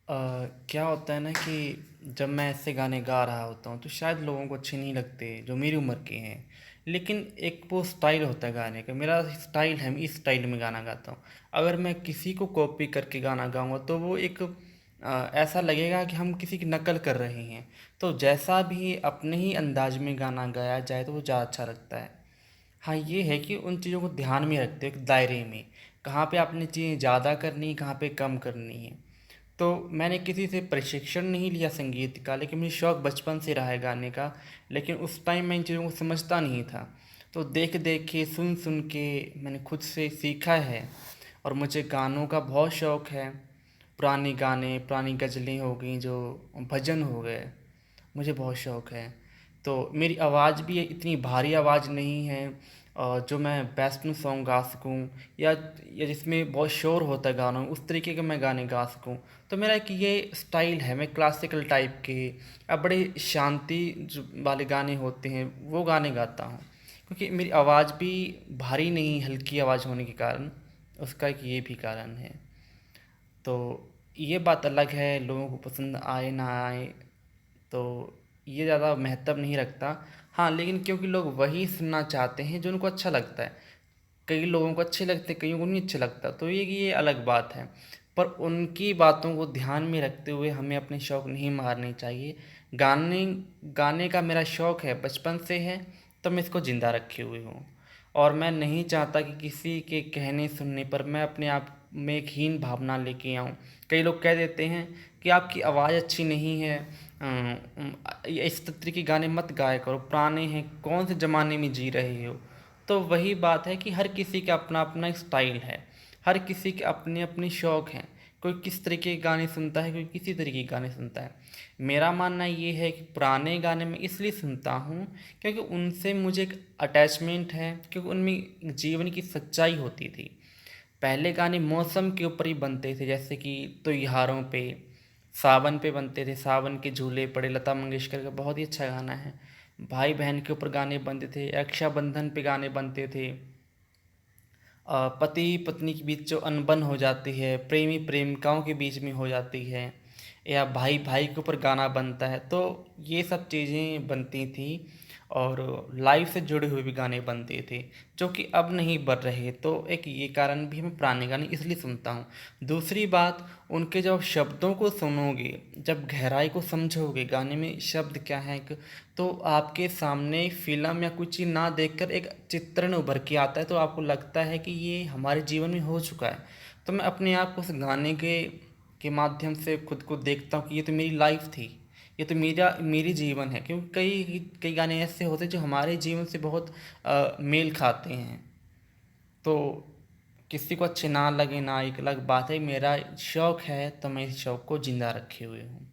क्या होता है ना कि जब मैं ऐसे गाने गा रहा होता हूँ तो शायद लोगों को अच्छे नहीं लगते जो मेरी उम्र के हैं। लेकिन एक वो स्टाइल होता है गाने का, मेरा स्टाइल है, मैं इस स्टाइल में गाना गाता हूँ। अगर मैं किसी को कॉपी करके गाना गाऊंगा तो वो एक ऐसा लगेगा कि हम किसी की नकल कर रहे हैं। तो जैसा भी अपने ही अंदाज में गाना गाया जाए तो वो ज़्यादा अच्छा लगता है। हाँ, ये है कि उन चीज़ों को ध्यान में रखते हो एक दायरे में, कहाँ पे आपने चीज़ें ज़्यादा करनी है, कहाँ पे कम करनी है। तो मैंने किसी से प्रशिक्षण नहीं लिया संगीत का, लेकिन मुझे शौक़ बचपन से रहा है गाने का। लेकिन उस टाइम मैं इन चीज़ों को समझता नहीं था, तो देख देख के सुन सुन के मैंने खुद से सीखा है। और मुझे गानों का बहुत शौक़ है। पुराने गाने, पुरानी गज़लें हो गई, जो भजन हो गए, मुझे बहुत शौक़ है। तो मेरी आवाज़ भी इतनी भारी आवाज़ नहीं है जो मैं वेस्टर्न सॉन्ग गा सकूं, या या जिसमें बहुत शोर होता है गानों में, उस तरीके के मैं गाने गा सकूं। तो मेरा एक ये स्टाइल है, मैं क्लासिकल टाइप के अब बड़े शांति जो वाले गाने होते हैं वो गाने गाता हूँ, क्योंकि मेरी आवाज़ भी भारी नहीं, हल्की आवाज़ होने के कारण उसका एक ये भी कारण है। तो ये बात अलग है, लोगों को पसंद आए ना आए तो ये ज़्यादा महत्व नहीं रखता। हाँ, लेकिन क्योंकि लोग वही सुनना चाहते हैं जो उनको अच्छा लगता है। कई लोगों को अच्छे लगते हैं, कईयों को नहीं अच्छा लगता, तो ये अलग बात है। पर उनकी बातों को ध्यान में रखते हुए हमें अपने शौक़ नहीं मारने चाहिए। गाने गाने का मेरा शौक़ है, बचपन से है, तो मैं इसको ज़िंदा रखे हुए हूँ। और मैं नहीं चाहता कि किसी के कहने सुनने पर मैं अपने आप में एक हीन भावना लेके आऊँ। कई लोग कह देते हैं कि आपकी आवाज़ अच्छी नहीं है, इस तरह के गाने मत गाया करो, पुराने हैं, कौन से ज़माने में जी रहे हो। तो वही बात है कि हर किसी का अपना अपना स्टाइल है, हर किसी के अपने अपने शौक़ हैं। कोई किस तरीके के गाने सुनता है, कोई किसी तरीके के गाने सुनता है। मेरा मानना ये है कि पुराने गाने मैं इसलिए सुनता हूँ क्योंकि उनसे मुझे एक अटैचमेंट है, क्योंकि उनमें जीवन की सच्चाई होती थी। पहले गाने मौसम के ऊपर ही बनते थे, जैसे कि त्योहारों पे, सावन पे बनते थे, सावन के झूले पड़े, लता मंगेशकर का बहुत ही अच्छा गाना है। भाई बहन के ऊपर गाने बनते थे, रक्षाबंधन पे गाने बनते थे, पति पत्नी के बीच जो अनबन हो जाती है, प्रेमी प्रेमिकाओं के बीच में हो जाती है, या भाई भाई के ऊपर गाना बनता है, तो ये सब चीज़ें बनती थी। और लाइफ से जुड़े हुए भी गाने बनते थे जो कि अब नहीं बन रहे। तो एक ये कारण भी मैं पुराने गाने इसलिए सुनता हूँ। दूसरी बात, उनके जब शब्दों को सुनोगे, जब गहराई को समझोगे गाने में शब्द क्या है, तो आपके सामने फिल्म या कुछ चीज़ ना देखकर एक चित्रण उभर के आता है, तो आपको लगता है कि ये हमारे जीवन में हो चुका है। तो मैं अपने आप को उस गाने के माध्यम से खुद को देखता हूँ कि ये तो मेरी लाइफ थी, ये तो मेरी जीवन है। क्योंकि कई कई गाने ऐसे होते हैं जो हमारे जीवन से बहुत मेल खाते हैं। तो किसी को अच्छे ना लगे ना, एक अलग बात है। मेरा शौक़ है तो मैं इस शौक़ को ज़िंदा रखे हुए हूँ।